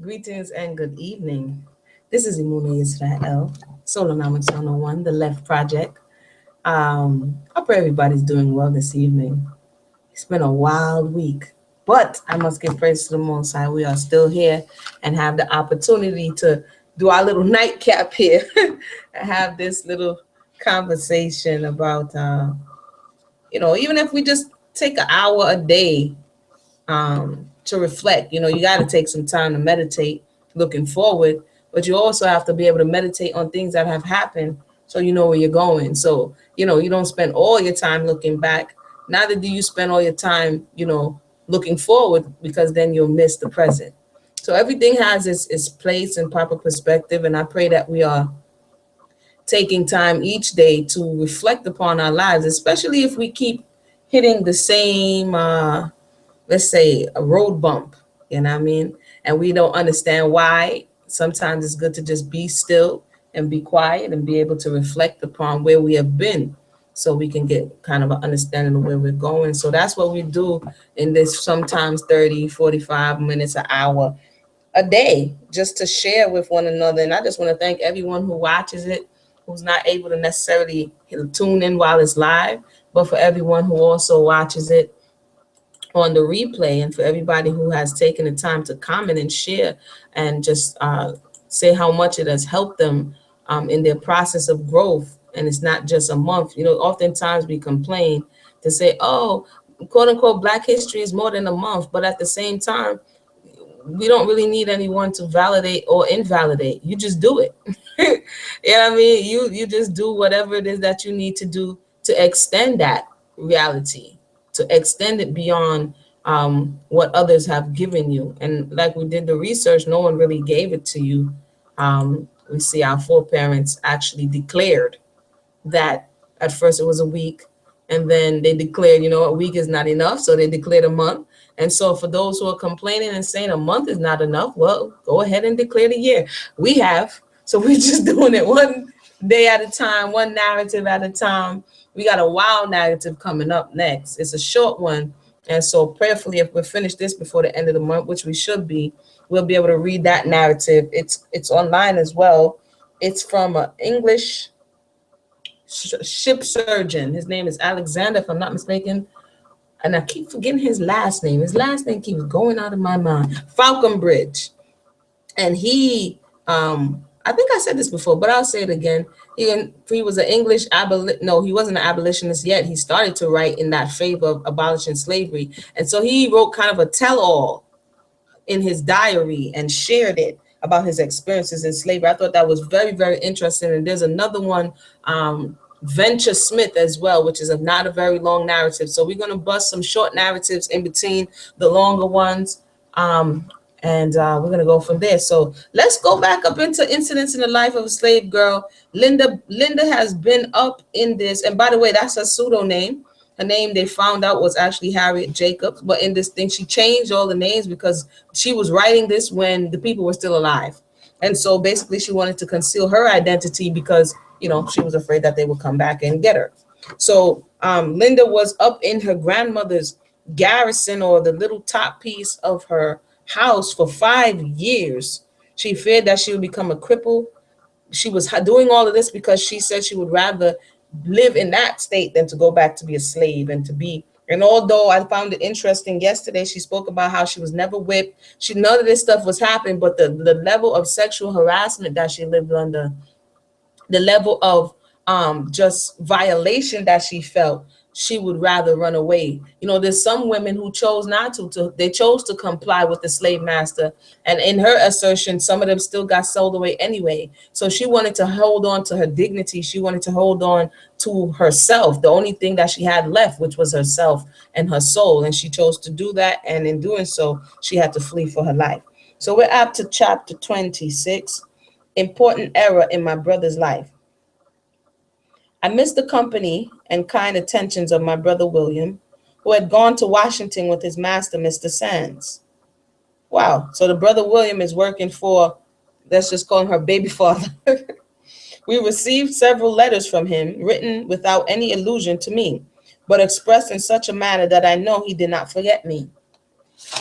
Greetings and good evening. This is Imune Israel, Solomon 101, the Left Project. I pray everybody's doing well this evening. It's been a wild week, but I must give praise to the Most High. We are still here and have the opportunity to do our little nightcap here and have this little conversation about, even if we just take an hour a day to reflect. You got to take some time to meditate looking forward, but you also have to be able to meditate on things that have happened so you know where you're going. So, you don't spend all your time looking back. Neither do you spend all your time, looking forward, because then you'll miss the present. So everything has its place and proper perspective. And I pray that we are taking time each day to reflect upon our lives, especially if we keep hitting the same let's say a road bump, you know what I mean? And we don't understand why. Sometimes it's good to just be still and be quiet and be able to reflect upon where we have been so we can get kind of an understanding of where we're going. So that's what we do in this sometimes 30, 45 minutes, an hour a day, just to share with one another. And I just want to thank everyone who watches it, who's not able to necessarily tune in while it's live, but for everyone who also watches it on the replay, and for everybody who has taken the time to comment and share and just say how much it has helped them in their process of growth. And it's not just a month. Oftentimes we complain to say, oh, quote unquote, Black history is more than a month. But at the same time, we don't really need anyone to validate or invalidate. You just do it. You know what I mean? You just do whatever it is that you need to do to extend that reality, to extend it beyond what others have given you. And like we did the research, no one really gave it to you. We see our foreparents actually declared that at first it was a week, and then they declared, a week is not enough, so they declared a month. And so for those who are complaining and saying a month is not enough, well, go ahead and declare the year. We have. So we're just doing it one day at a time, one narrative at a time. We got a wild narrative coming up next. It's a short one. And so prayerfully, if we finish this before the end of the month, which we should be, we'll be able to read that narrative. It's online as well. It's from an English ship surgeon. His name is Alexander, if I'm not mistaken. And I keep forgetting his last name. His last name keeps going out of my mind. Falconbridge. And he, I think I said this before, but I'll say it again. He was an English no, he wasn't an abolitionist yet. He started to write in that favor of abolishing slavery. And so he wrote kind of a tell-all in his diary and shared it about his experiences in slavery. I thought that was very, very interesting. And there's another one, Venture Smith as well, which is not a very long narrative. So we're going to bust some short narratives in between the longer ones. And we're going to go from there. So let's go back up into incidents in the life of a slave girl. Linda has been up in this. And by the way, that's her pseudonym. Her name, they found out, was actually Harriet Jacobs. But in this thing, she changed all the names because she was writing this when the people were still alive. And so basically she wanted to conceal her identity because, she was afraid that they would come back and get her. So Linda was up in her grandmother's garrison, or the little top piece of her house, for 5 years. She feared that she would become a cripple. She was doing all of this because she said she would rather live in that state than to go back to be a slave and to be. And although I found it interesting, yesterday she spoke about how she was never whipped. None of this stuff was happening, but the level of sexual harassment that she lived under, the level of just violation that she felt, she would rather run away. There's some women who chose not to. They chose to comply with the slave master. And in her assertion, some of them still got sold away anyway. So she wanted to hold on to her dignity. She wanted to hold on to herself, the only thing that she had left, which was herself and her soul. And she chose to do that. And in doing so, she had to flee for her life. So we're up to chapter 26, important era in my brother's life. I missed the company and kind attentions of my brother William, who had gone to Washington with his master, Mr. Sands. Wow. So the brother William is working for, let's just call him her baby father. We received several letters from him, written without any allusion to me, but expressed in such a manner that I know he did not forget me.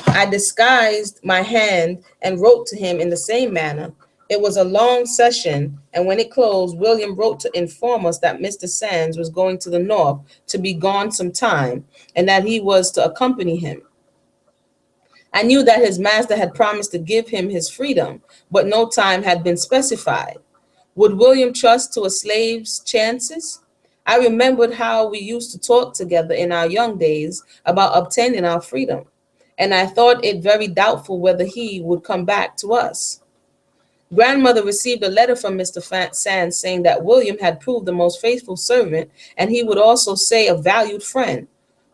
I disguised my hand and wrote to him in the same manner. It was a long session, and when it closed, William wrote to inform us that Mr. Sands was going to the north to be gone some time, and that he was to accompany him. I knew that his master had promised to give him his freedom, but no time had been specified. Would William trust to a slave's chances? I remembered how we used to talk together in our young days about obtaining our freedom, and I thought it very doubtful whether he would come back to us. Grandmother received a letter from Mr. Sands saying that William had proved the most faithful servant, and he would also say a valued friend,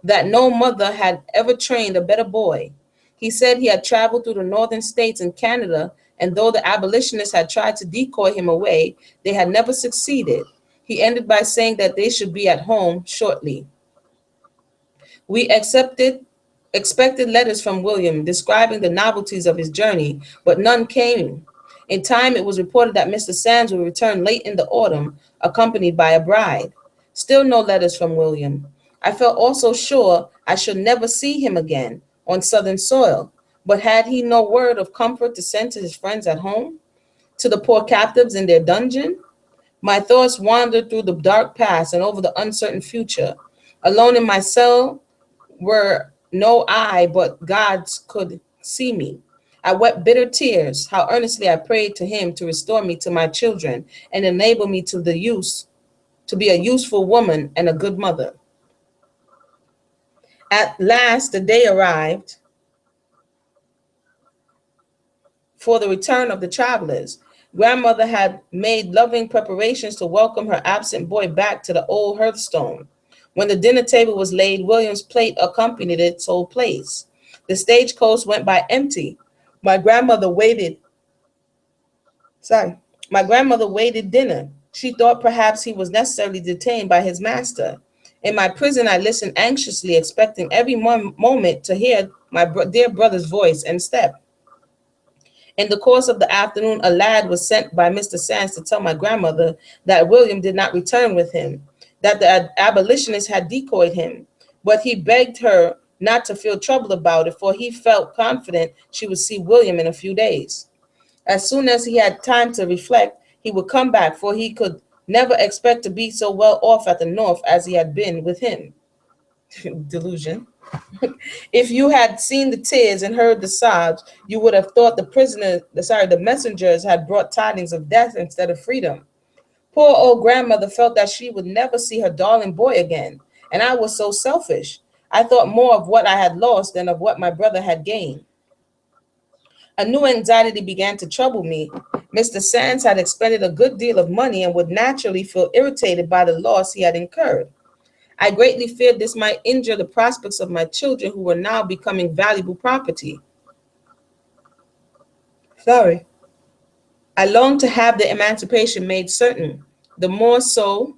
that no mother had ever trained a better boy. He said he had traveled through the northern states and Canada, and though the abolitionists had tried to decoy him away, they had never succeeded. He ended by saying that they should be at home shortly. We expected letters from William describing the novelties of his journey, but none came. In time, it was reported that Mr. Sands would return late in the autumn, accompanied by a bride. Still no letters from William. I felt also sure I should never see him again on Southern soil. But had he no word of comfort to send to his friends at home? To the poor captives in their dungeon? My thoughts wandered through the dark past and over the uncertain future. Alone in my cell, where no eye but God's could see me. I wept bitter tears, how earnestly I prayed to him to restore me to my children and enable me to be a useful woman and a good mother. At last the day arrived for the return of the travelers. Grandmother had made loving preparations to welcome her absent boy back to the old hearthstone. When the dinner table was laid, William's plate accompanied its whole place. The stagecoach went by empty. My grandmother waited. Sorry. My grandmother waited dinner. She thought perhaps he was necessarily detained by his master. In my prison, I listened anxiously, expecting every moment to hear my dear brother's voice and step. In the course of the afternoon, a lad was sent by Mr. Sands to tell my grandmother that William did not return with him, that the abolitionists had decoyed him, but he begged her not to feel troubled about it, for he felt confident she would see William in a few days. As soon as he had time to reflect, he would come back, for he could never expect to be so well off at the North as he had been with him. Delusion. If you had seen the tears and heard the sobs, you would have thought the messengers had brought tidings of death instead of freedom. Poor old grandmother felt that she would never see her darling boy again, and I was so selfish. I thought more of what I had lost than of what my brother had gained. A new anxiety began to trouble me. Mr. Sands had expended a good deal of money and would naturally feel irritated by the loss he had incurred. I greatly feared this might injure the prospects of my children, who were now becoming valuable property. Sorry. I longed to have their emancipation made certain, the more so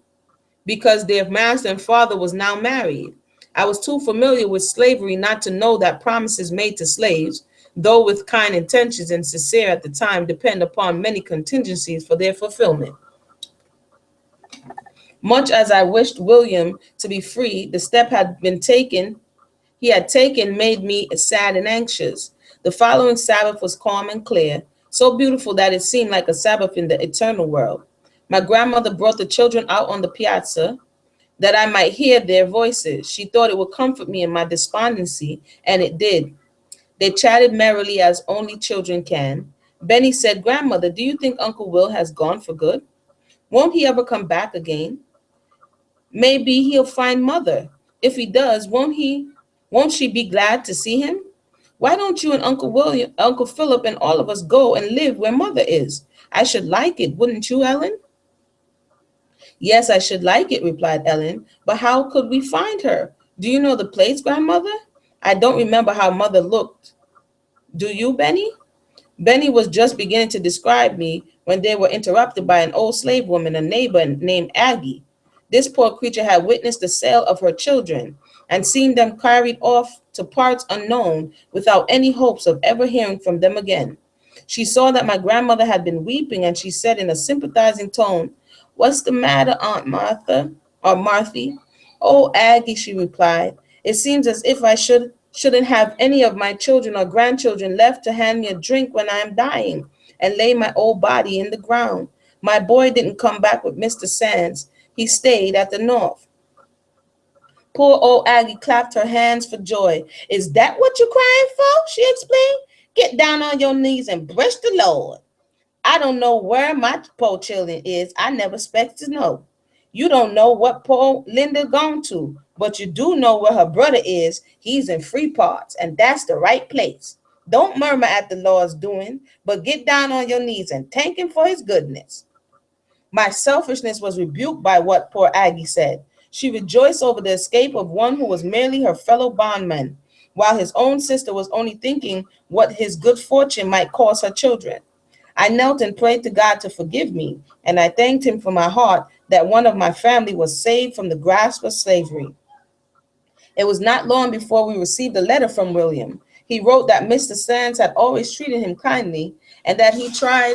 because their master and father was now married. I was too familiar with slavery not to know that promises made to slaves, though with kind intentions and sincere at the time, depend upon many contingencies for their fulfillment. Much as I wished William to be free, the step he had taken made me sad and anxious. The following Sabbath was calm and clear, so beautiful that it seemed like a Sabbath in the eternal world. My grandmother brought the children out on the piazza that I might hear their voices. She thought it would comfort me in my despondency, and it did. They chatted merrily as only children can. Benny said, "Grandmother, do you think Uncle Will has gone for good? Won't he ever come back again? Maybe he'll find mother. If he does, won't she be glad to see him? Why don't you and Uncle Philip and all of us go and live where mother is? I should like it, wouldn't you, Ellen?" "Yes, I should like it," replied Ellen, "but how could we find her? Do you know the place, grandmother? I don't remember how mother looked. Do you, Benny?" Benny was just beginning to describe me when they were interrupted by an old slave woman, a neighbor named Aggie. This poor creature had witnessed the sale of her children and seen them carried off to parts unknown without any hopes of ever hearing from them again. She saw that my grandmother had been weeping, and she said in a sympathizing tone, "What's the matter, Aunt Martha or Marthy?" "Oh, Aggie," she replied, "it seems as if I should shouldn't have any of my children or grandchildren left to hand me a drink when I am dying and lay my old body in the ground. My boy didn't come back with Mr. Sands. He stayed at the North. Poor old Aggie clapped her hands for joy. Is that what you're crying for? She explained. Get down on your knees and bless the Lord. I don't know where my poor children is. I never expect to know. You don't know what poor Linda gone to, but you do know where her brother is. He's in free parts, and that's the right place. Don't murmur at the Lord's doing, but get down on your knees and thank him for his goodness. My selfishness was rebuked by what poor Aggie said. She rejoiced over the escape of one who was merely her fellow bondman, while his own sister was only thinking what his good fortune might cause her children. I knelt and prayed to God to forgive me, and I thanked him from my heart that one of my family was saved from the grasp of slavery. It was not long before we received a letter from William. He wrote that Mr. Sands had always treated him kindly and that he tried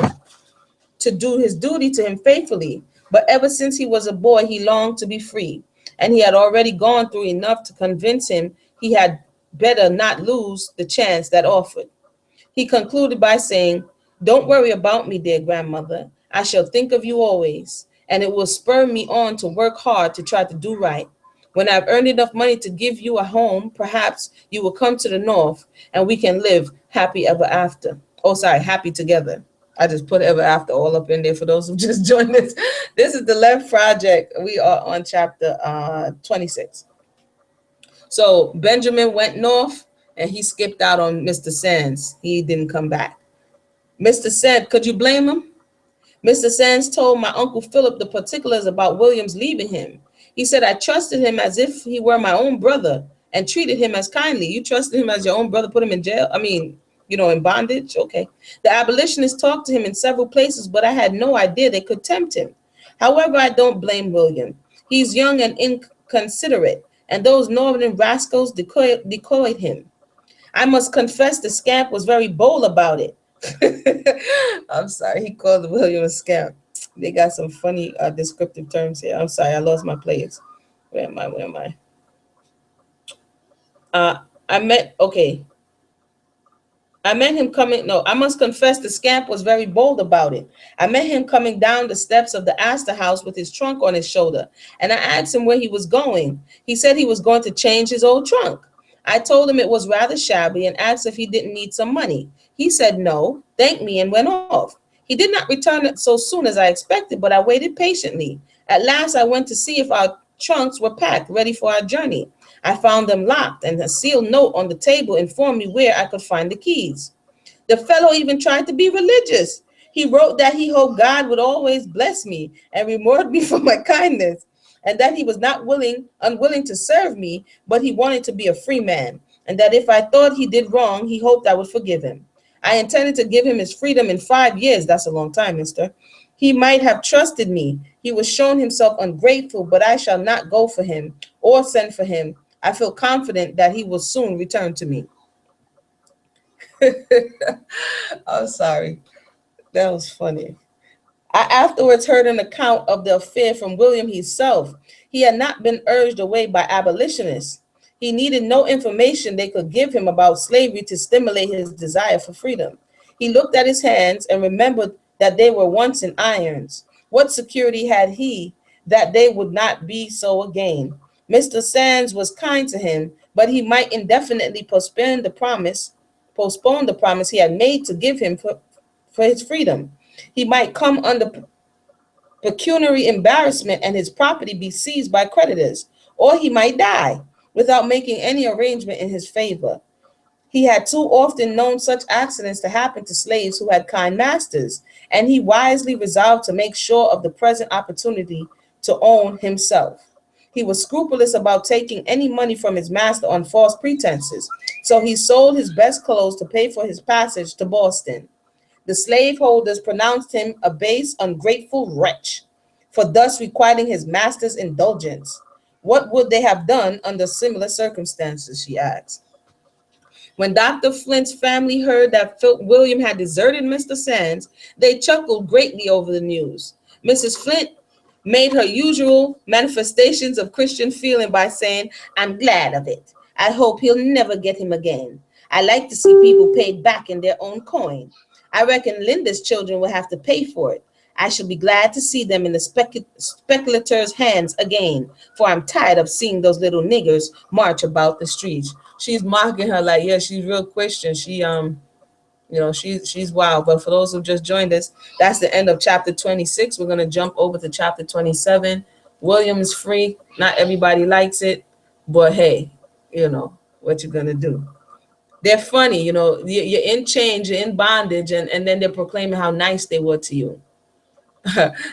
to do his duty to him faithfully, but ever since he was a boy, he longed to be free, and he had already gone through enough to convince him he had better not lose the chance that offered. He concluded by saying, "Don't worry about me, dear grandmother. I shall think of you always, and it will spur me on to work hard to try to do right. When I've earned enough money to give you a home, perhaps you will come to the North and we can live happy ever after." Oh, sorry, happy together. I just put ever after all up in there for those who just joined us. This is the Left Project. We are on chapter 26. So Benjamin went north and he skipped out on Mr. Sands. He didn't come back. Mr. Sands, could you blame him? Mr. Sands told my Uncle Philip the particulars about Williams leaving him. He said, I trusted him as if he were my own brother and treated him as kindly. You trusted him as your own brother, put him in jail? In bondage? Okay. The abolitionists talked to him in several places, but I had no idea they could tempt him. However, I don't blame William. He's young and inconsiderate, and those northern rascals decoyed him. I must confess the scamp was very bold about it. I'm sorry, he called William a scamp. They got some funny descriptive terms here. I'm sorry, I lost my place. Where am I? I must confess the scamp was very bold about it. I met him coming down the steps of the Astor House with his trunk on his shoulder, and I asked him where he was going. He said he was going to change his old trunk. I told him it was rather shabby and asked if he didn't need some money. He said no, thanked me, and went off. He did not return it so soon as I expected, but I waited patiently. At last, I went to see if our trunks were packed, ready for our journey. I found them locked, and a sealed note on the table informed me where I could find the keys. The fellow even tried to be religious. He wrote that he hoped God would always bless me and reward me for my kindness, and that he was not unwilling to serve me, but he wanted to be a free man, and that if I thought he did wrong, he hoped I would forgive him. I intended to give him his freedom in 5 years. That's a long time, mister. He might have trusted me. He was shown himself ungrateful, but I shall not go for him or send for him. I feel confident that he will soon return to me. I'm sorry. That was funny. I afterwards heard an account of the affair from William himself. He had not been urged away by abolitionists. He needed no information they could give him about slavery to stimulate his desire for freedom. He looked at his hands and remembered that they were once in irons. What security had he that they would not be so again? Mr. Sands was kind to him, but he might indefinitely postpone the promise he had made to give him for his freedom. He might come under pecuniary embarrassment and his property be seized by creditors, or he might die without making any arrangement in his favor. He had too often known such accidents to happen to slaves who had kind masters, and he wisely resolved to make sure of the present opportunity to own himself. He was scrupulous about taking any money from his master on false pretenses, so he sold his best clothes to pay for his passage to Boston. The slaveholders pronounced him a base, ungrateful wretch for thus requiting his master's indulgence. What would they have done under similar circumstances, she asked. When Dr. Flint's family heard that William had deserted Mr. Sands, they chuckled greatly over the news. Mrs. Flint made her usual manifestations of Christian feeling by saying, I'm glad of it. I hope he'll never get him again. I like to see people paid back in their own coin. I reckon Linda's children will have to pay for it. I shall be glad to see them in the speculators' hands again, for I'm tired of seeing those little niggers march about the streets. She's mocking her like, yeah, she's real Christian. She's wild. But for those who just joined us, that's the end of chapter 26. We're gonna jump over to chapter 27. William is free. Not everybody likes it, but hey, what you're gonna do. They're funny, you're in chains, you're in bondage, and then they're proclaiming how nice they were to you.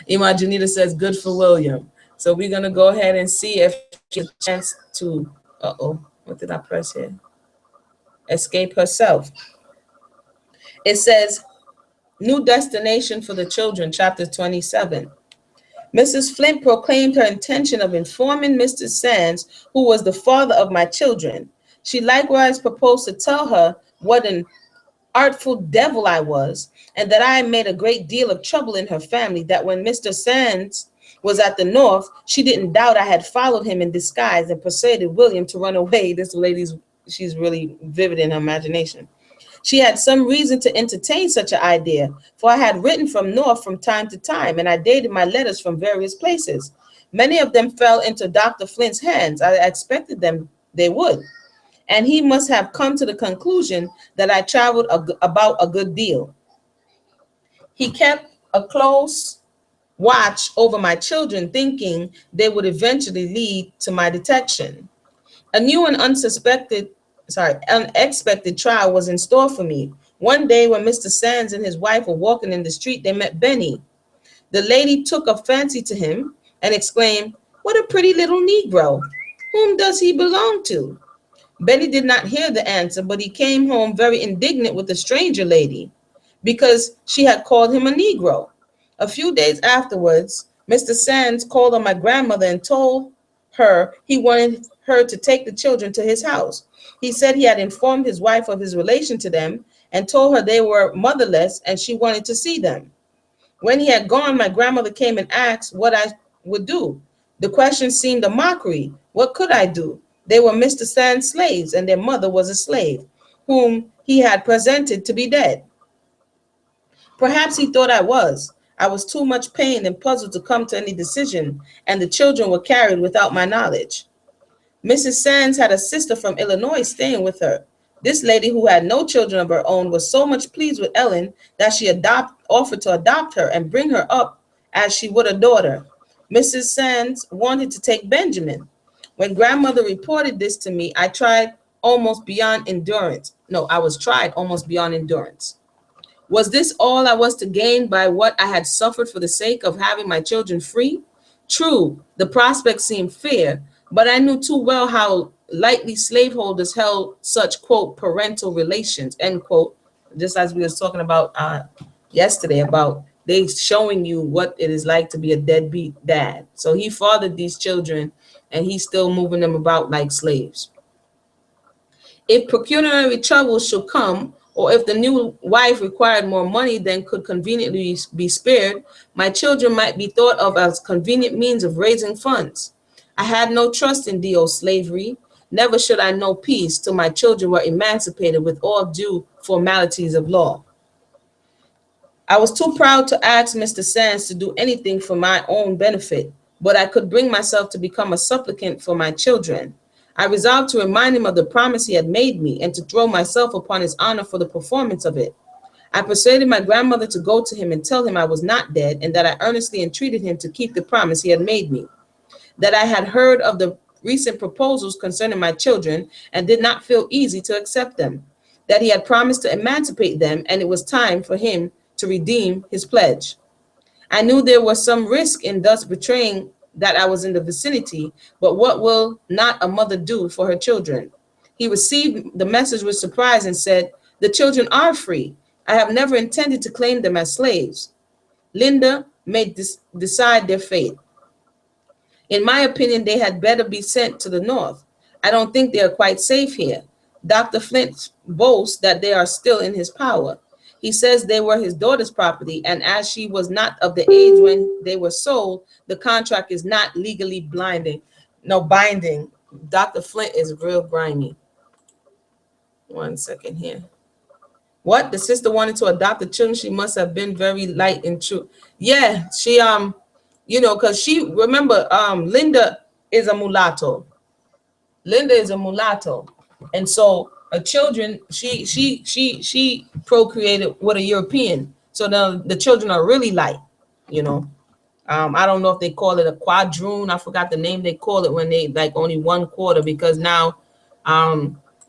Ima Janita says, good for William. So we're gonna go ahead and see if she has a chance to, what did I press here? Escape herself. It says, new destination for the children, chapter 27. Mrs. Flint proclaimed her intention of informing Mr. Sands, who was the father of my children. She likewise proposed to tell her what an artful devil I was, and that I had made a great deal of trouble in her family, that when Mr. Sands was at the North, she didn't doubt I had followed him in disguise and persuaded William to run away. This she's really vivid in her imagination. She had some reason to entertain such an idea, for I had written from North from time to time, and I dated my letters from various places. Many of them fell into Dr. Flint's hands. I expected they would. And he must have come to the conclusion that I traveled about a good deal. He kept a close watch over my children, thinking they would eventually lead to my detection. A new and unexpected trial was in store for me. One day when Mr. Sands and his wife were walking in the street, they met Benny. The lady took a fancy to him and exclaimed, "What a pretty little Negro. Whom does he belong to?" Benny did not hear the answer, but he came home very indignant with the stranger lady because she had called him a Negro. A few days afterwards, Mr. Sands called on my grandmother and told her he wanted her to take the children to his house. He said he had informed his wife of his relation to them and told her they were motherless and she wanted to see them. When he had gone, my grandmother came and asked what I would do. The question seemed a mockery. What could I do? They were Mr. Sands' slaves, and their mother was a slave, whom he had presented to be dead. Perhaps he thought I was. I was too much pained and puzzled to come to any decision, and the children were carried without my knowledge. Mrs. Sands had a sister from Illinois staying with her. This lady, who had no children of her own, was so much pleased with Ellen that she offered to adopt her and bring her up as she would a daughter. Mrs. Sands wanted to take Benjamin. When grandmother reported this to me, I was tried almost beyond endurance. Was this all I was to gain by what I had suffered for the sake of having my children free? True, the prospect seemed fair, but I knew too well how lightly slaveholders held such, quote, parental relations, end quote, just as we were talking about yesterday, about they showing you what it is like to be a deadbeat dad. So he fathered these children and he's still moving them about like slaves. If pecuniary trouble should come, or if the new wife required more money than could conveniently be spared, my children might be thought of as convenient means of raising funds. I had no trust in the old slavery. Never should I know peace till my children were emancipated with all due formalities of law. I was too proud to ask Mr. Sands to do anything for my own benefit, but I could bring myself to become a supplicant for my children. I resolved to remind him of the promise he had made me and to throw myself upon his honor for the performance of it. I persuaded my grandmother to go to him and tell him I was not dead and that I earnestly entreated him to keep the promise he had made me, that I had heard of the recent proposals concerning my children and did not feel easy to accept them, that he had promised to emancipate them and it was time for him to redeem his pledge. I knew there was some risk in thus betraying that I was in the vicinity, but what will not a mother do for her children? He received the message with surprise and said, "The children are free. I have never intended to claim them as slaves. Linda may decide their fate. In my opinion, they had better be sent to the North. I don't think they are quite safe here. Dr. Flint boasts that they are still in his power. He says they were his daughter's property, and as she was not of the age when they were sold, the contract is not legally binding. Dr. Flint is real grimy. One second here. What? The sister wanted to adopt the children. She must have been very light and true. Yeah, she because she remember Linda is a mulatto. Linda is a mulatto. And so her children, she procreated with a European. So now the children are really light, you know. I don't know if they call it a quadroon. I forgot the name they call it when they like only one quarter, because now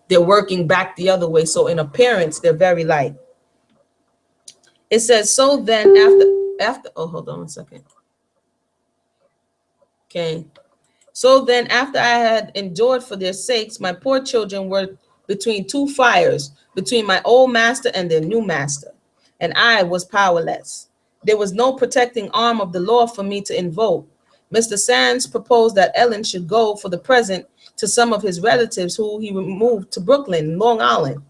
they're working back the other way. So in appearance, they're very light. It says, so then after oh, hold on a second. Okay. So then after I had endured for their sakes, my poor children were between two fires, between my old master and their new master, and I was powerless. There was no protecting arm of the law for me to invoke. Mr. Sands proposed that Ellen should go for the present to some of his relatives who he removed to Brooklyn, Long Island.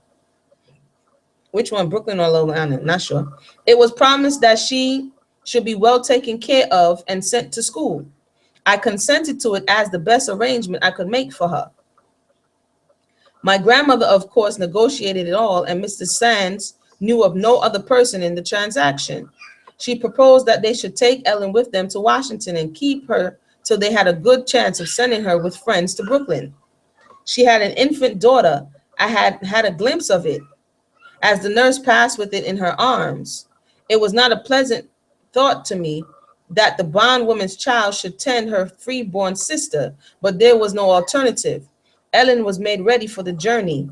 Which one, Brooklyn or Long Island? Not sure. It was promised that she should be well taken care of and sent to school. I consented to it as the best arrangement I could make for her. My grandmother, of course, negotiated it all, and Mr. Sands knew of no other person in the transaction. She proposed that they should take Ellen with them to Washington and keep her till they had a good chance of sending her with friends to Brooklyn. She had an infant daughter. I had a glimpse of it as the nurse passed with it in her arms. It was not a pleasant thought to me that the bondwoman's child should tend her freeborn sister, but there was no alternative. Ellen was made ready for the journey.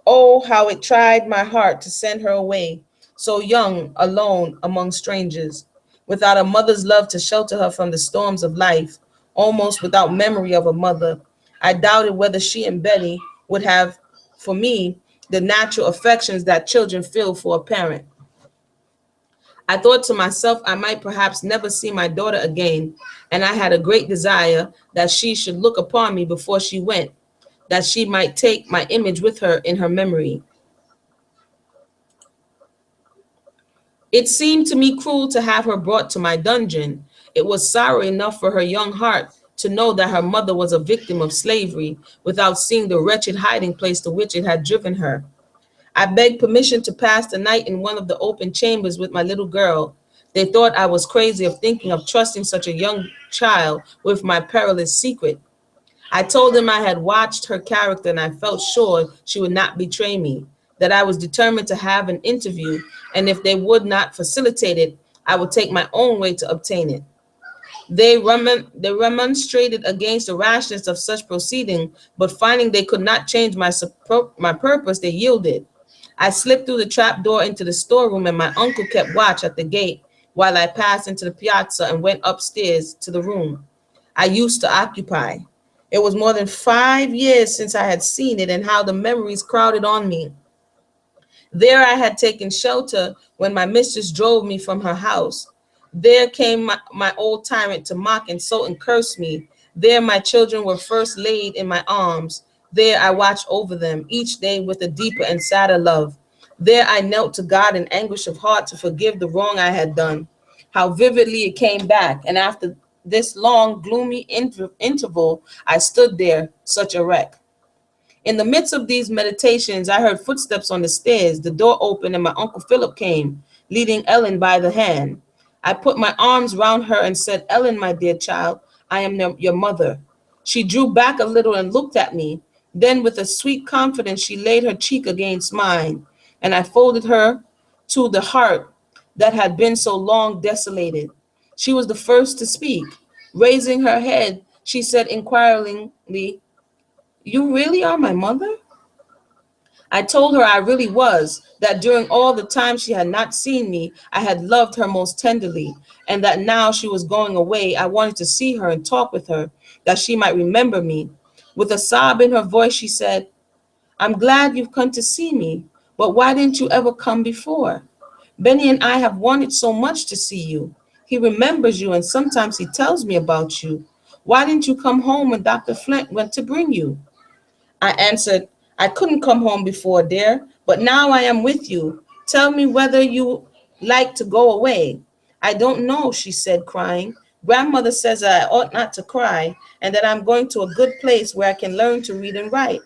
Oh, how it tried my heart to send her away, so young, alone among strangers, without a mother's love to shelter her from the storms of life, almost without memory of a mother. I doubted whether she and Betty would have, for me, the natural affections that children feel for a parent. I thought to myself I might perhaps never see my daughter again, and I had a great desire that she should look upon me before she went, that she might take my image with her in her memory. It seemed to me cruel to have her brought to my dungeon. It was sorrow enough for her young heart to know that her mother was a victim of slavery without seeing the wretched hiding place to which it had driven her. I begged permission to pass the night in one of the open chambers with my little girl. They thought I was crazy of thinking of trusting such a young child with my perilous secret. I told them I had watched her character and I felt sure she would not betray me, that I was determined to have an interview, and if they would not facilitate it, I would take my own way to obtain it. They remonstrated against the rashness of such proceeding, but finding they could not change my purpose, they yielded. I slipped through the trap door into the storeroom, and my uncle kept watch at the gate while I passed into the piazza and went upstairs to the room I used to occupy. It was more than 5 years since I had seen it, and how the memories crowded on me. There I had taken shelter when my mistress drove me from her house. There came my old tyrant to mock, insult, and curse me. There my children were first laid in my arms. There I watched over them each day with a deeper and sadder love. There I knelt to God in anguish of heart to forgive the wrong I had done. How vividly it came back, and after this long, gloomy interval, I stood there, such a wreck. In the midst of these meditations, I heard footsteps on the stairs. The door opened, and my Uncle Philip came, leading Ellen by the hand. I put my arms round her and said, Ellen, my dear child, I am your mother. She drew back a little and looked at me. Then, with a sweet confidence, she laid her cheek against mine, and I folded her to the heart that had been so long desolated. She was the first to speak. Raising her head, she said inquiringly, You really are my mother? I told her I really was, that during all the time she had not seen me, I had loved her most tenderly, and that now she was going away, I wanted to see her and talk with her, that she might remember me. With a sob in her voice, she said, I'm glad you've come to see me, but why didn't you ever come before? Benny and I have wanted so much to see you. He remembers you, and sometimes he tells me about you. Why didn't you come home when Dr. Flint went to bring you? I answered, I couldn't come home before, dear, but now I am with you. Tell me whether you like to go away. I don't know, she said, crying. Grandmother says I ought not to cry, and that I'm going to a good place where I can learn to read and write,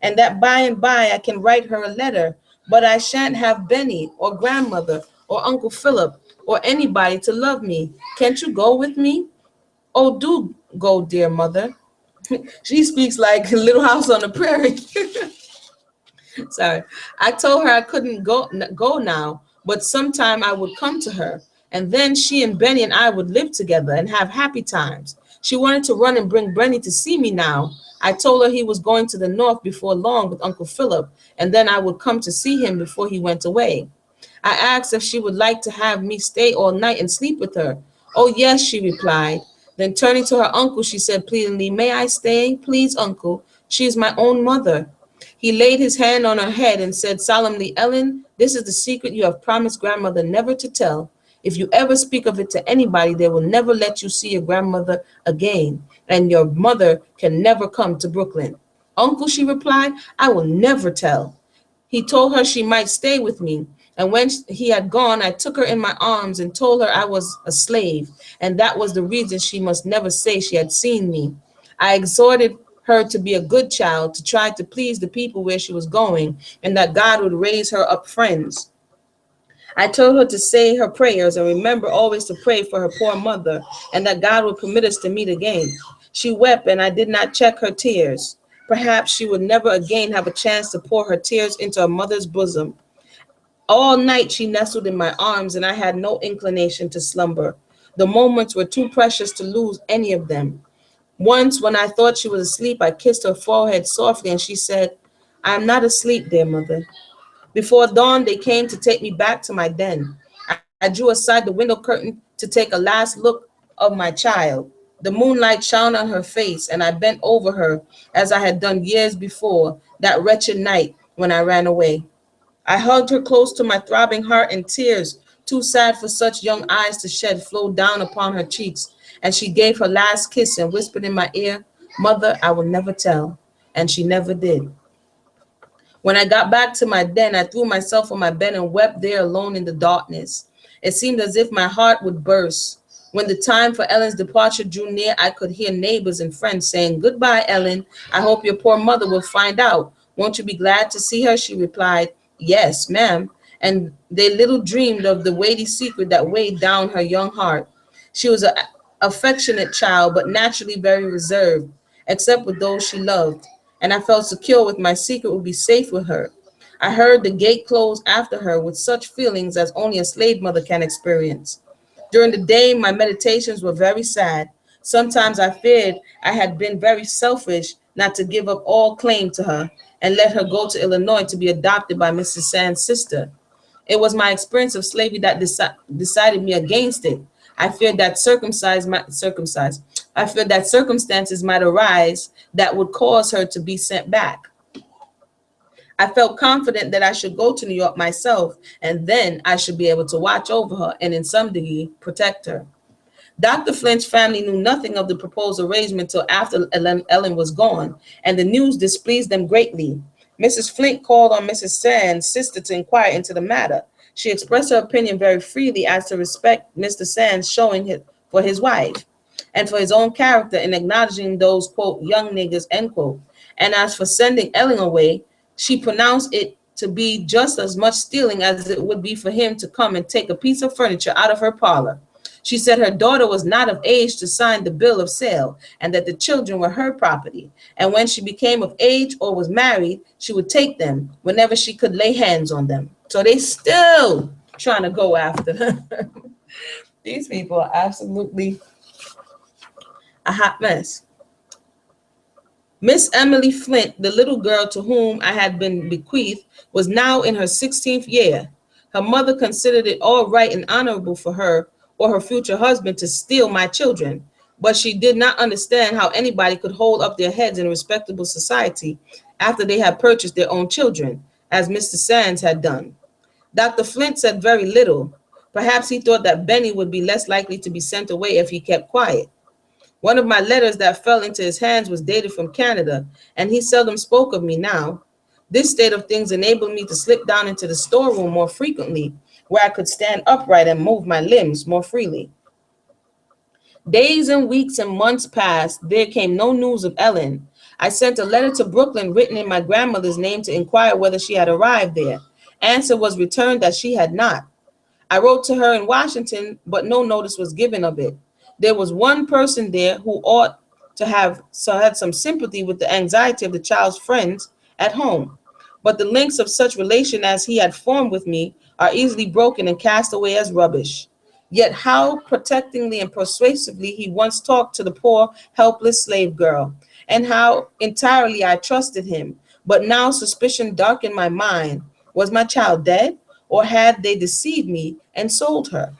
and that by and by I can write her a letter, but I shan't have Benny or grandmother or Uncle Philip or anybody to love me. Can't you go with me? Oh, do go, dear mother. She speaks like Little House on the Prairie. Sorry. I told her I couldn't go now, but sometime I would come to her, and then she and Benny and I would live together and have happy times. She wanted to run and bring Benny to see me now. I told her he was going to the north before long with Uncle Philip, and then I would come to see him before he went away. I asked if she would like to have me stay all night and sleep with her. Oh, yes, she replied. Then turning to her uncle, she said pleadingly, may I stay? Please, uncle. She is my own mother. He laid his hand on her head and said solemnly, Ellen, this is the secret you have promised grandmother never to tell. If you ever speak of it to anybody, they will never let you see your grandmother again, and your mother can never come to Brooklyn. Uncle, she replied, I will never tell. He told her she might stay with me. And when he had gone, I took her in my arms and told her I was a slave, and that was the reason she must never say she had seen me. I exhorted her to be a good child, to try to please the people where she was going, and that God would raise her up friends. I told her to say her prayers and remember always to pray for her poor mother, and that God would permit us to meet again. She wept, and I did not check her tears. Perhaps she would never again have a chance to pour her tears into her mother's bosom. All night she nestled in my arms, and I had no inclination to slumber. The moments were too precious to lose any of them. Once, when I thought she was asleep, I kissed her forehead softly, and she said, I am not asleep, dear mother. Before dawn, they came to take me back to my den. I drew aside the window curtain to take a last look of my child. The moonlight shone on her face, and I bent over her as I had done years before, that wretched night when I ran away. I hugged her close to my throbbing heart, and tears, too sad for such young eyes to shed, flowed down upon her cheeks, and she gave her last kiss and whispered in my ear, Mother, I will never tell. And she never did. When I got back to my den, I threw myself on my bed and wept there alone in the darkness. It seemed as if my heart would burst. When the time for Ellen's departure drew near, I could hear neighbors and friends saying, Goodbye, Ellen. I hope your poor mother will find out. Won't you be glad to see her? She replied, Yes, ma'am. And they little dreamed of the weighty secret that weighed down her young heart. She was an affectionate child, but naturally very reserved, except with those she loved. And I felt secure with my secret would be safe with her. I heard the gate close after her with such feelings as only a slave mother can experience. During the day, my meditations were very sad. Sometimes I feared I had been very selfish not to give up all claim to her and let her go to Illinois to be adopted by Mrs. Sand's sister. It was my experience of slavery that decided me against it. I feared that I feared that circumstances might arise that would cause her to be sent back. I felt confident that I should go to New York myself, and then I should be able to watch over her and in some degree protect her. Dr. Flint's family knew nothing of the proposed arrangement till after Ellen was gone, and the news displeased them greatly. Mrs. Flint called on Mrs. Sand's sister to inquire into the matter. She expressed her opinion very freely as to respect Mr. Sand's showing for his wife, and for his own character in acknowledging those, quote, young niggers, end quote. And as for sending Ellen away, she pronounced it to be just as much stealing as it would be for him to come and take a piece of furniture out of her parlor. She said her daughter was not of age to sign the bill of sale, and that the children were her property. And when she became of age or was married, she would take them whenever she could lay hands on them. So they still trying to go after her. These people are absolutely a hot mess. Miss Emily Flint, the little girl to whom I had been bequeathed, was now in her 16th year. Her mother considered it all right and honorable for her or her future husband to steal my children, but she did not understand how anybody could hold up their heads in respectable society after they had purchased their own children, as Mr. Sands had done. Dr. Flint said very little. Perhaps he thought that Benny would be less likely to be sent away if he kept quiet. One of my letters that fell into his hands was dated from Canada, and he seldom spoke of me now. This state of things enabled me to slip down into the storeroom more frequently, where I could stand upright and move my limbs more freely. Days and weeks and months passed. There came no news of Ellen. I sent a letter to Brooklyn written in my grandmother's name to inquire whether she had arrived there. Answer was returned that she had not. I wrote to her in Washington, but no notice was given of it. There was one person there who ought to have had some sympathy with the anxiety of the child's friends at home. But the links of such relation as he had formed with me are easily broken and cast away as rubbish. Yet how protectingly and persuasively he once talked to the poor, helpless slave girl, and how entirely I trusted him. But now suspicion darkened my mind. Was my child dead, or had they deceived me and sold her?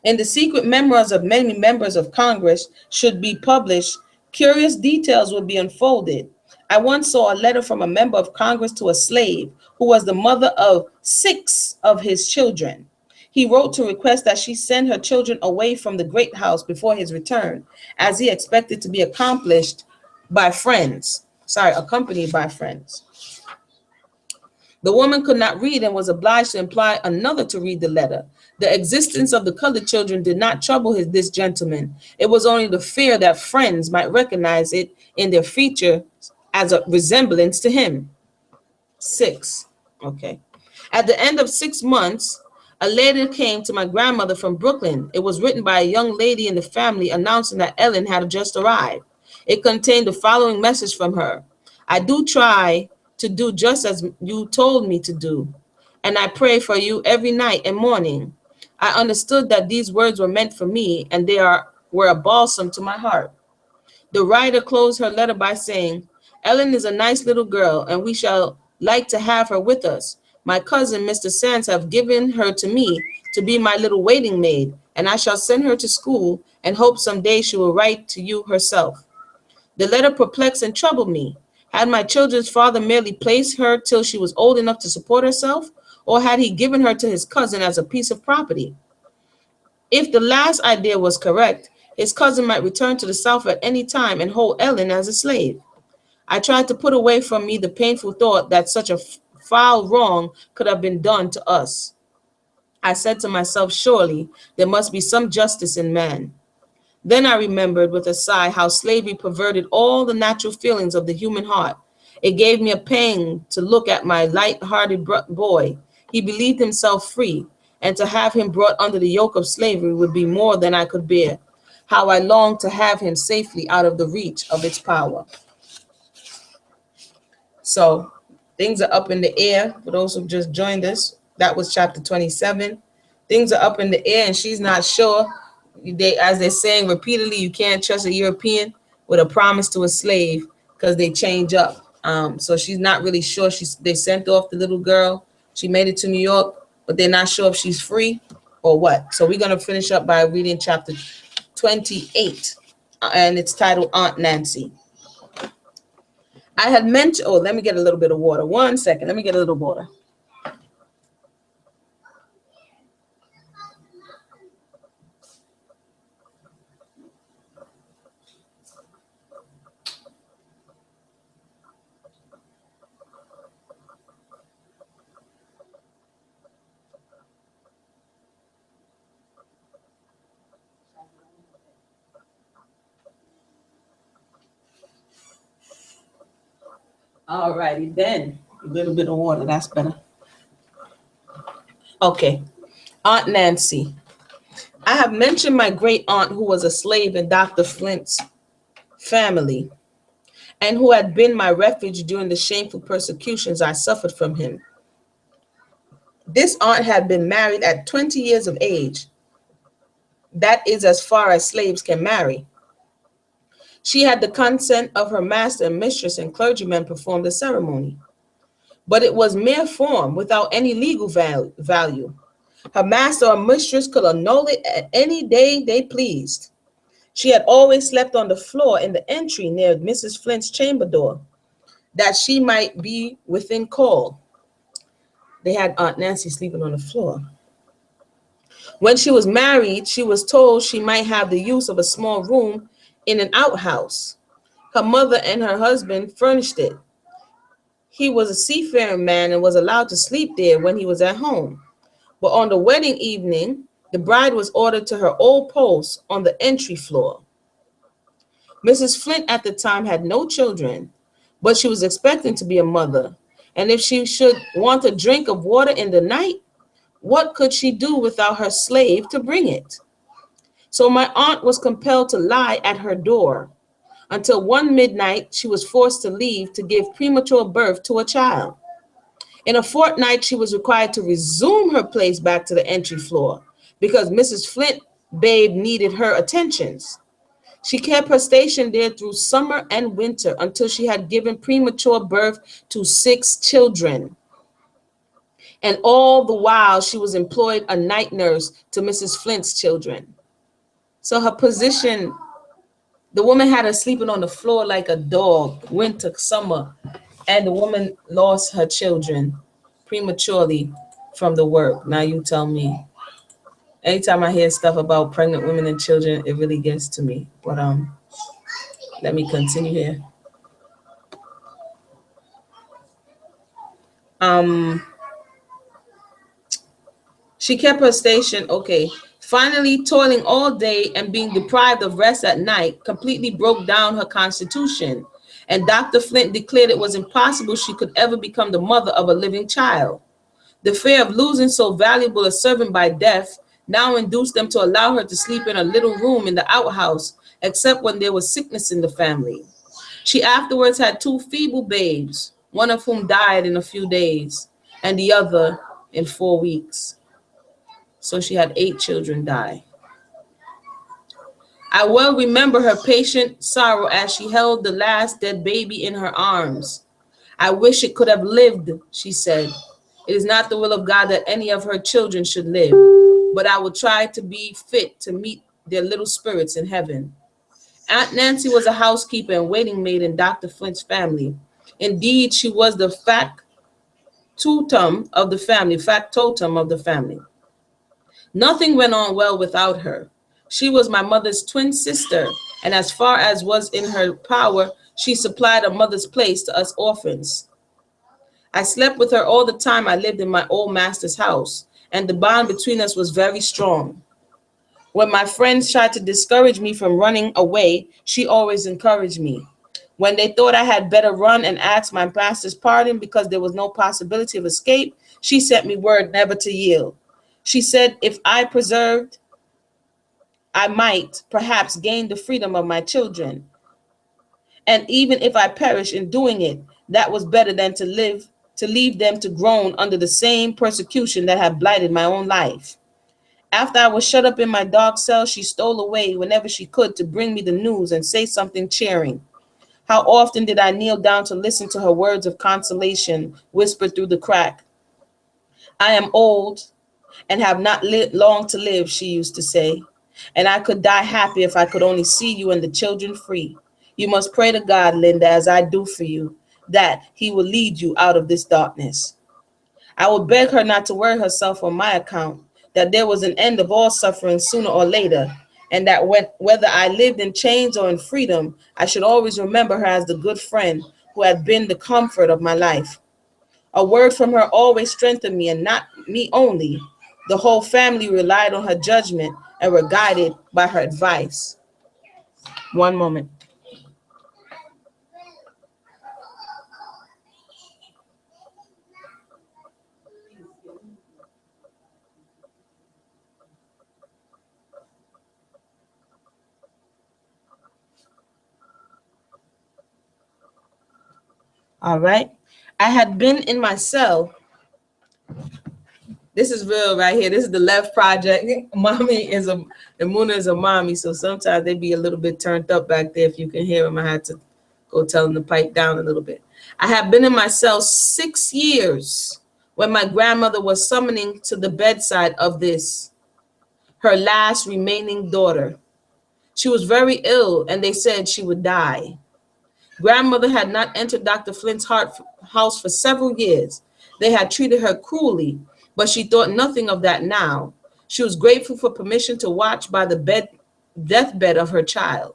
In the secret memoirs of many members of Congress should be published, curious details would be unfolded. I once saw a letter from a member of Congress to a slave who was the mother of 6 of his children. He wrote to request that she send her children away from the great house before his return, as he expected to be accompanied by friends. The woman could not read and was obliged to employ another to read the letter. The existence of the colored children did not trouble this gentleman. It was only the fear that friends might recognize it in their feature as a resemblance to him. 6. Okay. At the end of 6 months, a letter came to my grandmother from Brooklyn. It was written by a young lady in the family announcing that Ellen had just arrived. It contained the following message from her. I do try to do just as you told me to do, and I pray for you every night and morning. I understood that these words were meant for me, and were a balsam to my heart. The writer closed her letter by saying, Ellen is a nice little girl, and we shall like to have her with us. My cousin, Mr. Sands, have given her to me to be my little waiting maid, and I shall send her to school and hope some day she will write to you herself. The letter perplexed and troubled me. Had my children's father merely placed her till she was old enough to support herself, or had he given her to his cousin as a piece of property? If the last idea was correct, his cousin might return to the South at any time and hold Ellen as a slave. I tried to put away from me the painful thought that such a foul wrong could have been done to us. I said to myself, surely there must be some justice in man. Then I remembered with a sigh how slavery perverted all the natural feelings of the human heart. It gave me a pang to look at my light-hearted boy. He believed himself free, and to have him brought under the yoke of slavery would be more than I could bear. How I longed to have him safely out of the reach of its power. So things are up in the air for those who just joined us. That was chapter 27. Things are up in the air, and she's not sure. As they're saying repeatedly, you can't trust a European with a promise to a slave because they change up. So she's not really sure. They sent off the little girl. She made it to New York, but they're not sure if she's free or what. So we're going to finish up by reading chapter 28, and it's titled Aunt Nancy. I had mentioned, let me get a little bit of water. 1 second. Let me get a little water. All righty then. A little bit of water, that's better. Okay. Aunt Nancy. I have mentioned my great aunt who was a slave in Dr. Flint's family and who had been my refuge during the shameful persecutions I suffered from him. This aunt had been married at 20 years of age. That is as far as slaves can marry. She had the consent of her master and mistress, and clergymen performed the ceremony. But it was mere form without any legal value. Her master or mistress could annul it at any day they pleased. She had always slept on the floor in the entry near Mrs. Flint's chamber door, that she might be within call. They had Aunt Nancy sleeping on the floor. When she was married, she was told she might have the use of a small room in an outhouse. Her mother and her husband furnished it. He was a seafaring man and was allowed to sleep there when he was at home. But on the wedding evening, The bride was ordered to her old post on the entry floor. Mrs. Flint at the time had no children, but she was expecting to be a mother. And if she should want a drink of water in the night, what could she do without her slave to bring it? So my aunt was compelled to lie at her door until one midnight she was forced to leave to give premature birth to a child. In a fortnight, she was required to resume her place back to the entry floor because Mrs. Flint babe needed her attentions. She kept her station there through summer and winter until she had given premature birth to 6 children. And all the while, she was employed a night nurse to Mrs. Flint's children. So her position, the woman had her sleeping on the floor like a dog, winter, summer, and the woman lost her children prematurely from the work. Now you tell me. Anytime I hear stuff about pregnant women and children, it really gets to me. But let me continue here. She kept her station, okay. Finally, toiling all day and being deprived of rest at night completely broke down her constitution. And Dr. Flint declared it was impossible she could ever become the mother of a living child. The fear of losing so valuable a servant by death now induced them to allow her to sleep in a little room in the outhouse, except when there was sickness in the family. She afterwards had 2 feeble babes, one of whom died in a few days, and the other in 4 weeks. So she had 8 children die. I well remember her patient sorrow as she held the last dead baby in her arms. I wish it could have lived, she said. It is not the will of God that any of her children should live, but I will try to be fit to meet their little spirits in heaven. Aunt Nancy was a housekeeper and waiting maid in Dr. Flint's family. Indeed, she was the factotum of the family. Nothing went on well without her. She was my mother's twin sister, and as far as was in her power, she supplied a mother's place to us orphans. I slept with her all the time I lived in my old master's house, and the bond between us was very strong. When my friends tried to discourage me from running away, she always encouraged me. When they thought I had better run and ask my master's pardon because there was no possibility of escape, she sent me word never to yield. She said if I persevered, I might perhaps gain the freedom of my children. And even if I perish in doing it, that was better than to leave them to groan under the same persecution that had blighted my own life. After I was shut up in my dark cell, she stole away whenever she could to bring me the news and say something cheering. How often did I kneel down to listen to her words of consolation whispered through the crack. I am old and have not long to live, she used to say, and I could die happy if I could only see you and the children free. You must pray to God, Linda, as I do for you, that he will lead you out of this darkness. I would beg her not to worry herself on my account, that there was an end of all suffering sooner or later, and that whether I lived in chains or in freedom, I should always remember her as the good friend who had been the comfort of my life. A word from her always strengthened me, and not me only. The whole family relied on her judgment and were guided by her advice. One moment. All right. I had been in my cell. This is real right here. This is the left project. Muna is a mommy, so sometimes they be a little bit turned up back there. If you can hear them, I had to go tell them to pipe down a little bit. I had been in my cell 6 years when my grandmother was summoning to the bedside of this, her last remaining daughter. She was very ill, and they said she would die. Grandmother had not entered Dr. Flint's house for several years. They had treated her cruelly, but she thought nothing of that now. She was grateful for permission to watch by the deathbed of her child.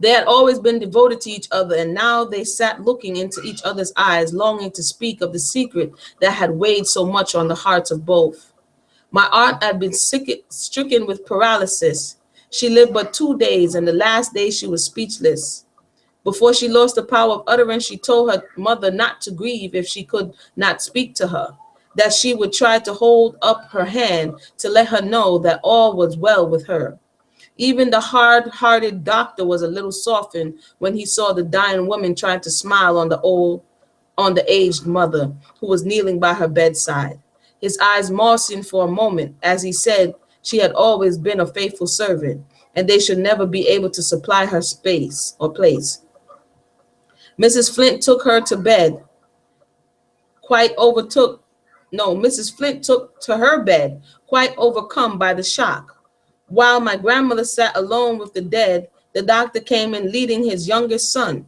They had always been devoted to each other, and now they sat looking into each other's eyes, longing to speak of the secret that had weighed so much on the hearts of both. My aunt had been stricken with paralysis. She lived but 2 days, and the last day she was speechless. Before she lost the power of utterance, she told her mother not to grieve if she could not speak to her, that she would try to hold up her hand to let her know that all was well with her. Even the hard-hearted doctor was a little softened when he saw the dying woman trying to smile on the aged mother who was kneeling by her bedside. His eyes moistened for a moment as he said she had always been a faithful servant, and they should never be able to supply her space or place. Mrs. Flint took her to bed, quite overtook. No, Mrs. Flint took to her bed, quite overcome by the shock. While my grandmother sat alone with the dead, the doctor came in leading his youngest son,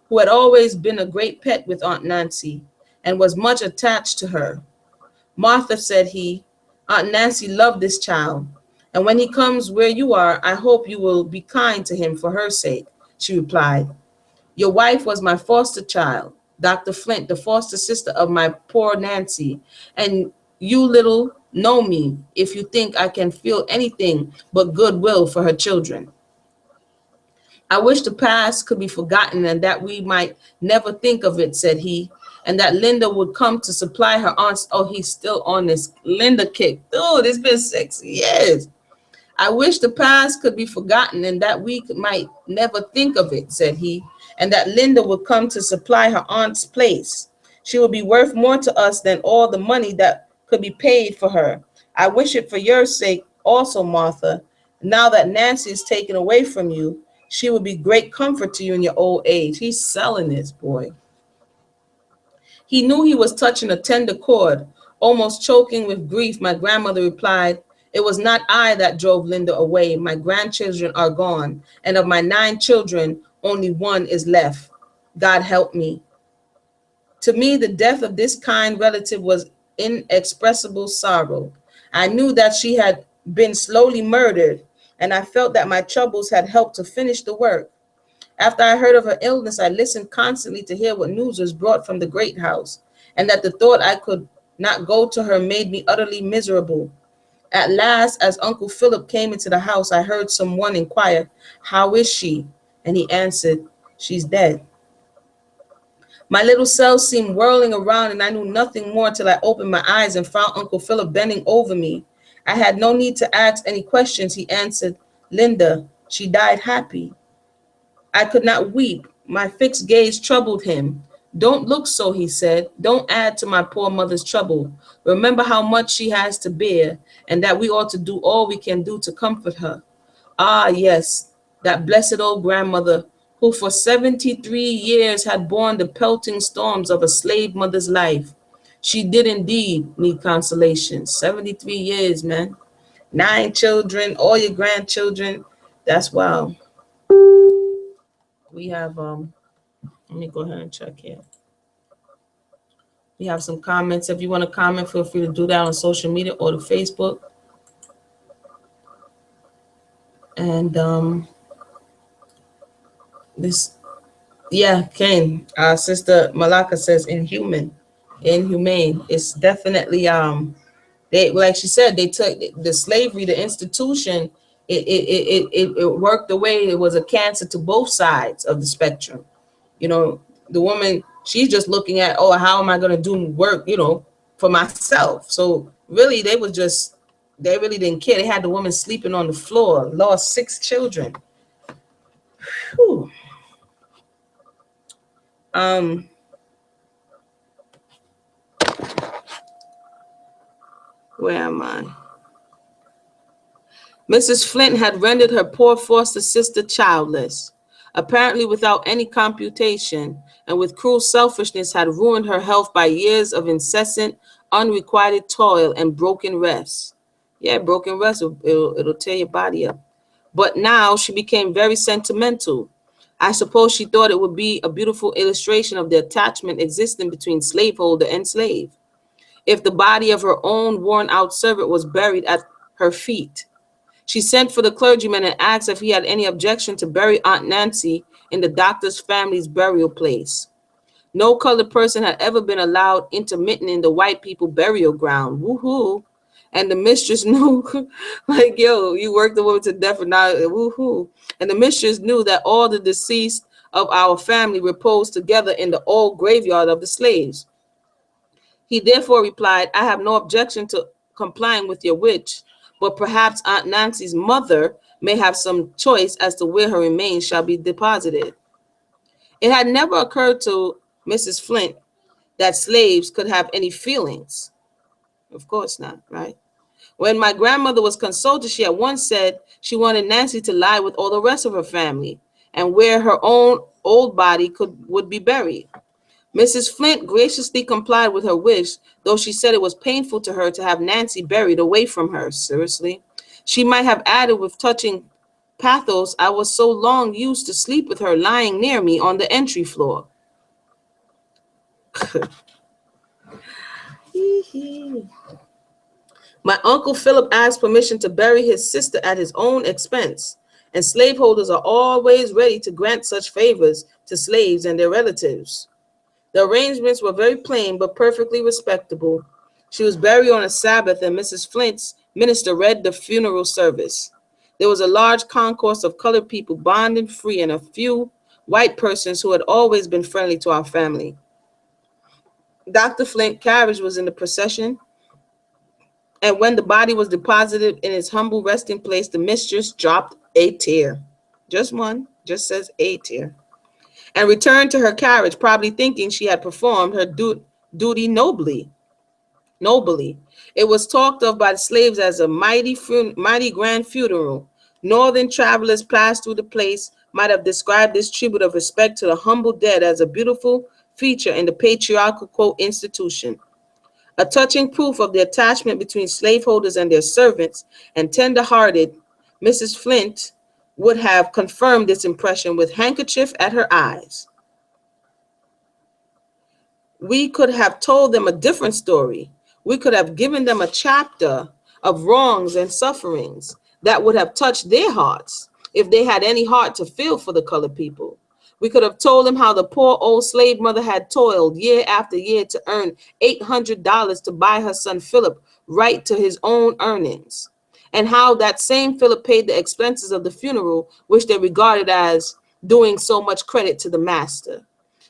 who had always been a great pet with Aunt Nancy and was much attached to her. Martha, said he, Aunt Nancy loved this child, and when he comes where you are, I hope you will be kind to him for her sake, she replied. Your wife was my foster child, Dr. Flint, the foster sister of my poor Nancy, and you little know me if you think I can feel anything but goodwill for her children. I wish the past could be forgotten and that we might never think of it, said he, and that Linda would come to supply her aunt's. Oh, he's still on this Linda kick. Dude, it's been 6 years. I wish the past could be forgotten and that we might never think of it, said he, and that Linda would come to supply her aunt's place. She would be worth more to us than all the money that could be paid for her. I wish it for your sake also, Martha. Now that Nancy is taken away from you, she will be great comfort to you in your old age. He's selling this, boy. He knew he was touching a tender chord. Almost choking with grief, my grandmother replied, it was not I that drove Linda away. My grandchildren are gone, and of my 9 children, only 1 is left. God help me. To me, the death of this kind relative was inexpressible sorrow. I knew that she had been slowly murdered, and I felt that my troubles had helped to finish the work. After I heard of her illness, I listened constantly to hear what news was brought from the great house, and that the thought I could not go to her made me utterly miserable. At last, as Uncle Philip came into the house, I heard someone inquire, how is she? And he answered, she's dead. My little cells seemed whirling around, and I knew nothing more till I opened my eyes and found Uncle Philip bending over me. I had no need to ask any questions. He answered, Linda, she died happy. I could not weep. My fixed gaze troubled him. Don't look so, he said. Don't add to my poor mother's trouble. Remember how much she has to bear, and that we ought to do all we can do to comfort her. Ah, yes, that blessed old grandmother, who for 73 years had borne the pelting storms of a slave mother's life. She did indeed need consolation. 73 years, man. 9 children, all your grandchildren. That's wow. We have, let me go ahead and check here. We have some comments. If you want to comment, feel free to do that on social media or to Facebook. And this, yeah, Kane, Sister Malaka says inhumane. It's definitely they, like she said, they took the slavery, the institution. It worked the way it was a cancer to both sides of the spectrum. You know, the woman, she's just looking at, oh, how am I going to do work, you know, for myself? So really, they really didn't care. They had the woman sleeping on the floor, lost 6 children. Whew. Where am I? Mrs. Flint had rendered her poor foster sister childless, apparently without any computation, and with cruel selfishness had ruined her health by years of incessant, unrequited toil and broken rest. Yeah, broken rest, it'll tear your body up. But now she became very sentimental. I suppose she thought it would be a beautiful illustration of the attachment existing between slaveholder and slave, if the body of her own worn-out servant was buried at her feet. She sent for the clergyman and asked if he had any objection to bury Aunt Nancy in the doctor's family's burial place. No colored person had ever been allowed intermittent in the white people burial ground. Woohoo! And the mistress knew, like, yo, you worked the woman to death and now, woohoo. And the mistress knew that all the deceased of our family reposed together in the old graveyard of the slaves. He therefore replied, I have no objection to complying with your wish, but perhaps Aunt Nancy's mother may have some choice as to where her remains shall be deposited. It had never occurred to Mrs. Flint that slaves could have any feelings. Of course not, right? When my grandmother was consulted, she at once said she wanted Nancy to lie with all the rest of her family and where her own old body would be buried. Mrs. Flint graciously complied with her wish, though she said it was painful to her to have Nancy buried away from her. Seriously. She might have added with touching pathos, I was so long used to sleep with her lying near me on the entry floor. My uncle Philip asked permission to bury his sister at his own expense, and slaveholders are always ready to grant such favors to slaves and their relatives. The arrangements were very plain but perfectly respectable. She was buried on a Sabbath, and Mrs. Flint's minister read the funeral service. There was a large concourse of colored people, bond and free, and a few white persons who had always been friendly to our family. Dr. Flint's carriage was in the procession, and when the body was deposited in its humble resting place, the mistress dropped a tear. Just one, just says a tear. And returned to her carriage, probably thinking she had performed her duty nobly. It was talked of by the slaves as a mighty grand funeral. Northern travelers passed through the place might have described this tribute of respect to the humble dead as a beautiful feature in the patriarchal, quote, institution. A touching proof of the attachment between slaveholders and their servants, and tender-hearted Mrs. Flint would have confirmed this impression with handkerchief at her eyes. We could have told them a different story. We could have given them a chapter of wrongs and sufferings that would have touched their hearts if they had any heart to feel for the colored people. We could have told them how the poor old slave mother had toiled year after year to earn $800 to buy her son Philip right to his own earnings, and how that same Philip paid the expenses of the funeral, which they regarded as doing so much credit to the master.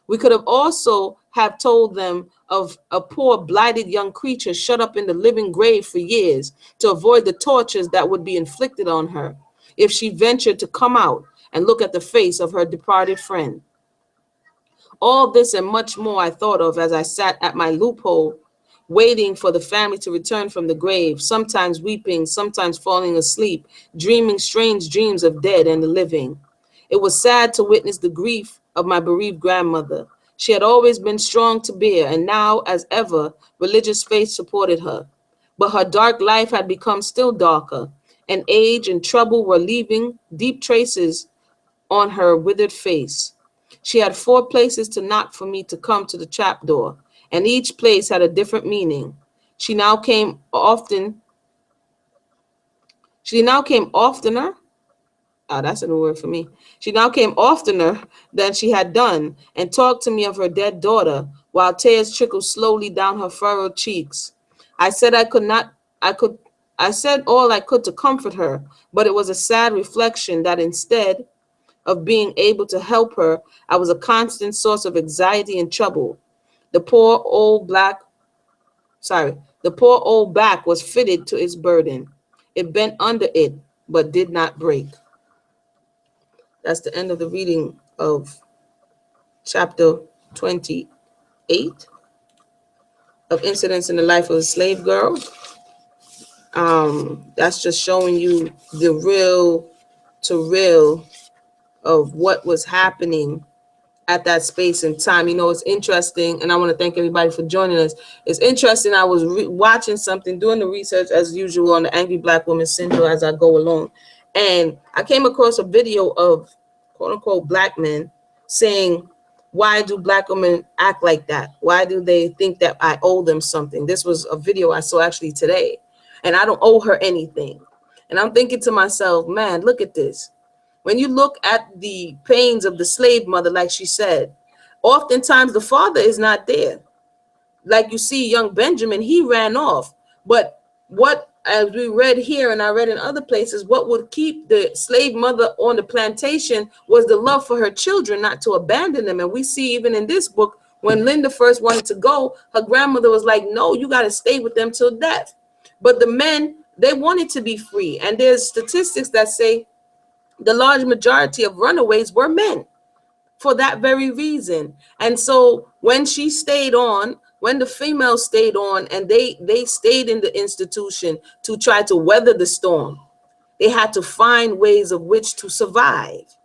We could have also have told them of a poor blighted young creature shut up in the living grave for years to avoid the tortures that would be inflicted on her if she ventured to come out and look at the face of her departed friend. All this and much more I thought of as I sat at my loophole, waiting for the family to return from the grave, sometimes weeping, sometimes falling asleep, dreaming strange dreams of dead and the living. It was sad to witness the grief of my bereaved grandmother. She had always been strong to bear, and now, as ever, religious faith supported her. But her dark life had become still darker, and age and trouble were leaving deep traces on her withered face. She had 4 places to knock for me to come to the trapdoor, and each place had a different meaning. She now came oftener. That's a new word for me. She now came oftener than she had done and talked to me of her dead daughter while tears trickled slowly down her furrowed cheeks. I said I said all I could to comfort her, but it was a sad reflection that instead of being able to help her, I was a constant source of anxiety and trouble. The poor old back was fitted to its burden. It bent under it, but did not break. That's the end of the reading of chapter 28 of Incidents in the Life of a Slave Girl. That's just showing you the real to real of what was happening at that space and time. You know, it's interesting, and I want to thank everybody for joining us. It's interesting. I was watching something, doing the research as usual on the Angry Black Woman Syndrome as I go along. And I came across a video of quote unquote black men saying, why do black women act like that? Why do they think that I owe them something? This was a video I saw actually today, and I don't owe her anything. And I'm thinking to myself, man, look at this. When you look at the pains of the slave mother, like she said, oftentimes the father is not there. Like you see young Benjamin, he ran off. But what as we read here and I read in other places, what would keep the slave mother on the plantation was the love for her children, not to abandon them. And we see even in this book, when Linda first wanted to go, her grandmother was like, no, you got to stay with them till death. But the men, they wanted to be free. And there's statistics that say the large majority of runaways were men for that very reason. And so when she stayed on, when the females stayed on and they stayed in the institution to try to weather the storm, they had to find ways of which to survive.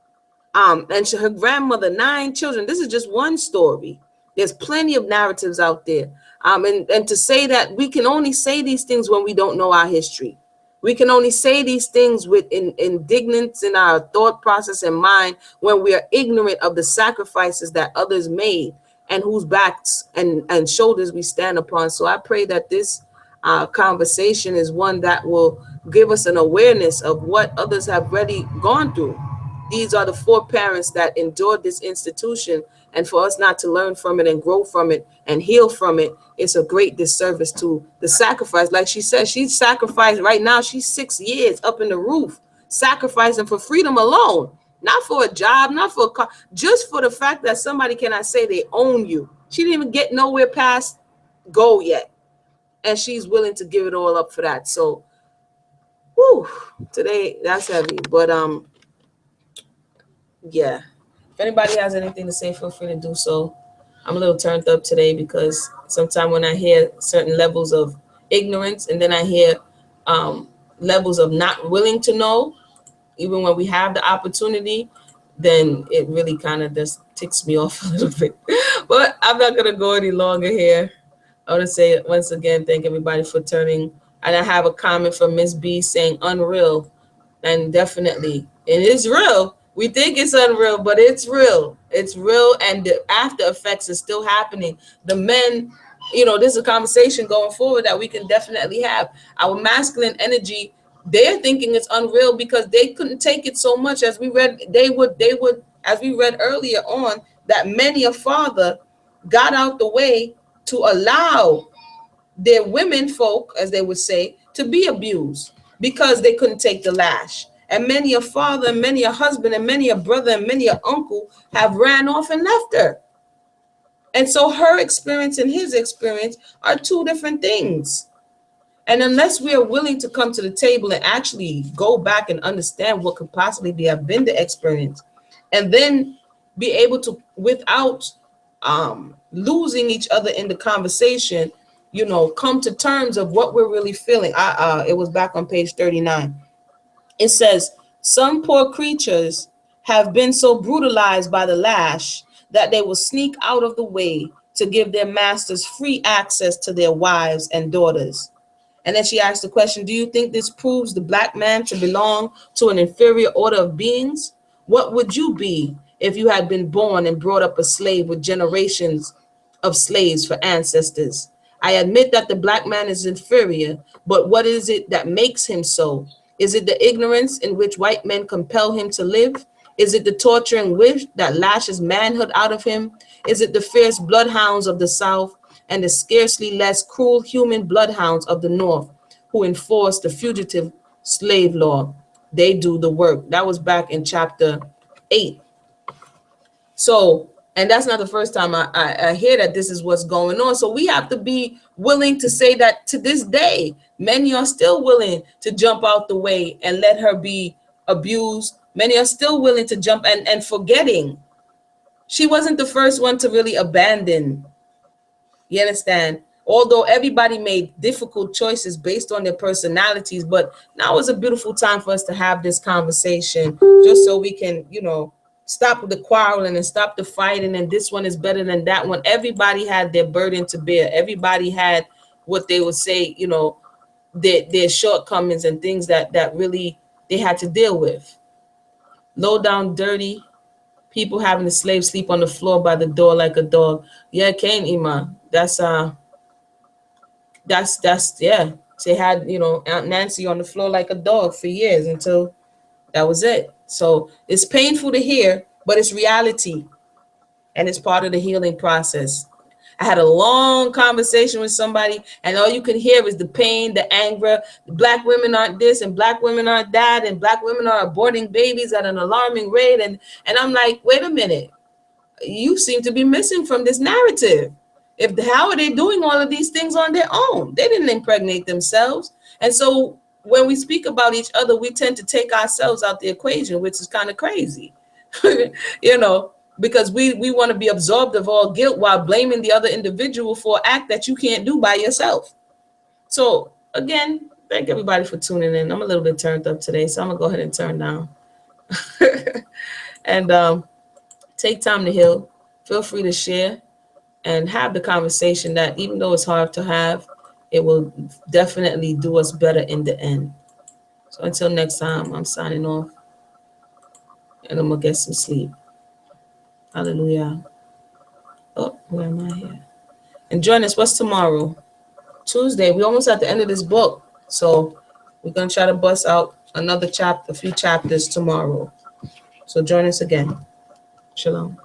And her grandmother, 9 children. This is just one story. There's plenty of narratives out there. And to say that we can only say these things when we don't know our history. We can only say these things with indignance in our thought process and mind when we are ignorant of the sacrifices that others made and whose backs and shoulders we stand upon. So I pray that this conversation is one that will give us an awareness of what others have already gone through. These are the foreparents that endured this institution, and for us not to learn from it and grow from it and heal from it, it's a great disservice to the sacrifice. Like she said, she sacrificed. Right now she's 6 years up in the roof, sacrificing for freedom alone, not for a job, not for a car, just for the fact that somebody cannot say they own you. She didn't even get nowhere past go yet, and she's willing to give it all up for that. So whew, today that's heavy. But yeah, if anybody has anything to say, feel free to do so. I'm a little turned up today because sometimes when I hear certain levels of ignorance and then I hear levels of not willing to know, even when we have the opportunity, then it really kind of just ticks me off a little bit. But I'm not going to go any longer here. I want to say once again, thank everybody for turning. And I have a comment from Miss B saying unreal. And definitely, it is real. We think it's unreal, but it's real. It's real, and the after effects is still happening. The men, this is a conversation going forward that we can definitely have. Our masculine energy, they're thinking it's unreal because they couldn't take it so much as we read. They would, as we read earlier on, that many a father got out the way to allow their women folk, as they would say, to be abused because they couldn't take the lash. And many a father, and many a husband, and many a brother, and many a uncle have ran off and left her. And so her experience and his experience are 2 different things. And unless we are willing to come to the table and actually go back and understand what could possibly have been the experience, and then be able to, without losing each other in the conversation, come to terms of what we're really feeling. It was back on page 39. It says, some poor creatures have been so brutalized by the lash that they will sneak out of the way to give their masters free access to their wives and daughters. And then she asked the question, do you think this proves the black man to belong to an inferior order of beings? What would you be if you had been born and brought up a slave with generations of slaves for ancestors? I admit that the black man is inferior, but what is it that makes him so? Is it the ignorance in which white men compel him to live? Is it the torturing whip that lashes manhood out of him? Is it the fierce bloodhounds of the South and the scarcely less cruel human bloodhounds of the North who enforce the fugitive slave law? They do the work. That was back in chapter 8. So, and that's not the first time I hear that this is what's going on. So we have to be willing to say that to this day, many are still willing to jump out the way and let her be abused. Many are still willing to jump and forgetting. She wasn't the first one to really abandon. You understand? Although everybody made difficult choices based on their personalities, but now is a beautiful time for us to have this conversation just so we can, stop the quarreling and stop the fighting, and this one is better than that one. Everybody had their burden to bear. Everybody had what they would say, their shortcomings and things that really they had to deal with. Low down, dirty people having the slave sleep on the floor by the door like a dog. Yeah, Kane Ima. That's yeah. They had, Aunt Nancy on the floor like a dog for years until that was it. So it's painful to hear, but it's reality. And it's part of the healing process. I had a long conversation with somebody, and all you can hear is the pain, the anger. Black women aren't this, and black women aren't that, and black women are aborting babies at an alarming rate. And I'm like, wait a minute, you seem to be missing from this narrative. How are they doing all of these things on their own? They didn't impregnate themselves. And so when we speak about each other, we tend to take ourselves out the equation, which is kind of crazy, because we want to be absorbed of all guilt while blaming the other individual for an act that you can't do by yourself. So again, thank everybody for tuning in. I'm a little bit turned up today, so I'm gonna go ahead and turn down. And take time to heal. Feel free to share and have the conversation that, even though it's hard to have, it will definitely do us better in the end. So until next time, I'm signing off, and I'm gonna get some sleep. Hallelujah. Oh, where am I here? And join us. What's tomorrow? Tuesday. We're almost at the end of this book, so we're gonna try to bust out another chapter, a few chapters tomorrow. So join us again. Shalom.